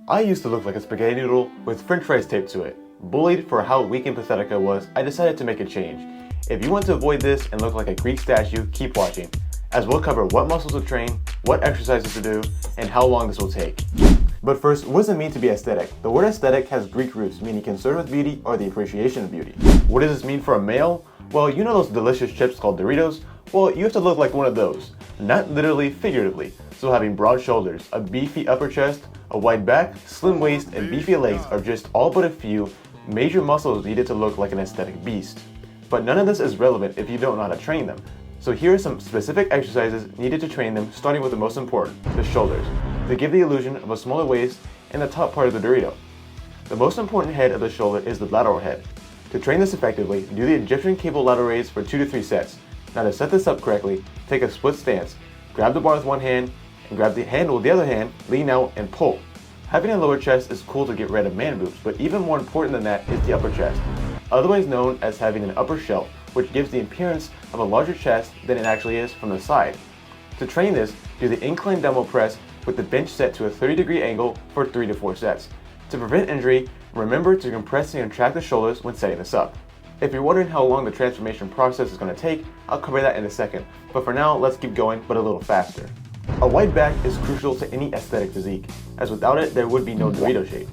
I used to look like a spaghetti noodle with french fries taped to it. Bullied for how weak and pathetic I was, I decided to make a change. If you want to avoid this and look like a Greek statue, keep watching, as we'll cover what muscles to train, what exercises to do, and how long this will take. But first, what does it mean to be aesthetic? The word aesthetic has Greek roots, meaning concern with beauty or the appreciation of beauty. What does this mean for a male? Well, you know those delicious chips called Doritos? Well, you have to look like one of those. Not literally, figuratively. So having broad shoulders, a beefy upper chest, a wide back, slim waist, and beefy legs are just all but a few major muscles needed to look like an aesthetic beast. But none of this is relevant if you don't know how to train them. So here are some specific exercises needed to train them, starting with the most important, the shoulders, to give the illusion of a smaller waist and the top part of the Dorito. The most important head of the shoulder is the lateral head. To train this effectively, do the Egyptian cable lateral raise for 2 to 3 sets. Now to set this up correctly, take a split stance, grab the bar with one hand, and grab the handle with the other hand, lean out, and pull. Having a lower chest is cool to get rid of man boobs, but even more important than that is the upper chest, otherwise known as having an upper shelf, which gives the appearance of a larger chest than it actually is from the side. To train this, do the incline dumbbell press with the bench set to a 30-degree angle for 3 to 4 sets. To prevent injury, remember to compress and contract the shoulders when setting this up. If you're wondering how long the transformation process is going to take, I'll cover that in a second, but for now, let's keep going, but a little faster. A wide back is crucial to any aesthetic physique, as without it, there would be no Dorito shape.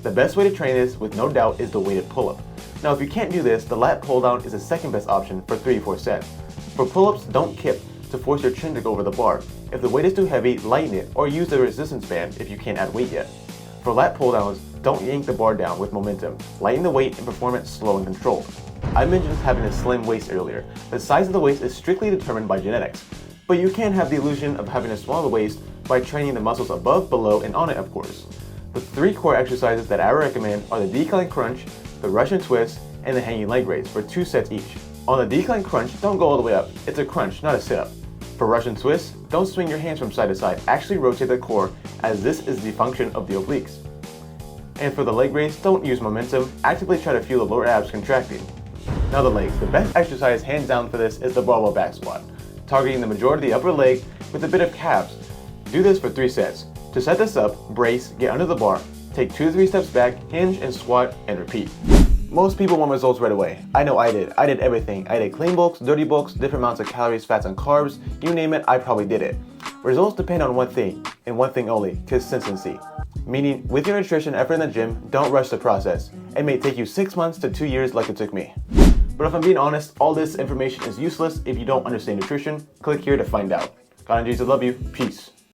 The best way to train this, with no doubt, is the weighted pull-up. Now, if you can't do this, the lat pull-down is the second best option for 3 to 4 sets. For pull-ups, don't kip to force your chin to go over the bar. If the weight is too heavy, lighten it, or use the resistance band if you can't add weight yet. For lat pull-downs, don't yank the bar down with momentum. Lighten the weight and perform it slow and controlled. I mentioned having a slim waist earlier. The size of the waist is strictly determined by genetics, but you can have the illusion of having a smaller waist by training the muscles above, below, and on it, of course. The 3 core exercises that I recommend are the decline crunch, the Russian twist, and the hanging leg raise for 2 sets each. On the decline crunch, don't go all the way up. It's a crunch, not a sit-up. For Russian twist, don't swing your hands from side to side. Actually rotate the core, as this is the function of the obliques. And for the leg raise, don't use momentum. Actively try to feel the lower abs contracting. Now the legs. The best exercise hands down for this is the barbell back squat, targeting the majority of the upper leg with a bit of calves. Do this for 3 sets. To set this up, brace, get under the bar, take 2 to 3 steps back, hinge and squat, and repeat. Most people want results right away. I know I did. I did everything. I did clean bulks, dirty bulks, different amounts of calories, fats, and carbs. You name it, I probably did it. Results depend on one thing, and one thing only, consistency. Meaning, with your nutrition effort in the gym, don't rush the process. It may take you 6 months to 2 years like it took me. But if I'm being honest, all this information is useless if you don't understand nutrition. Click here to find out. God and Jesus love you. Peace.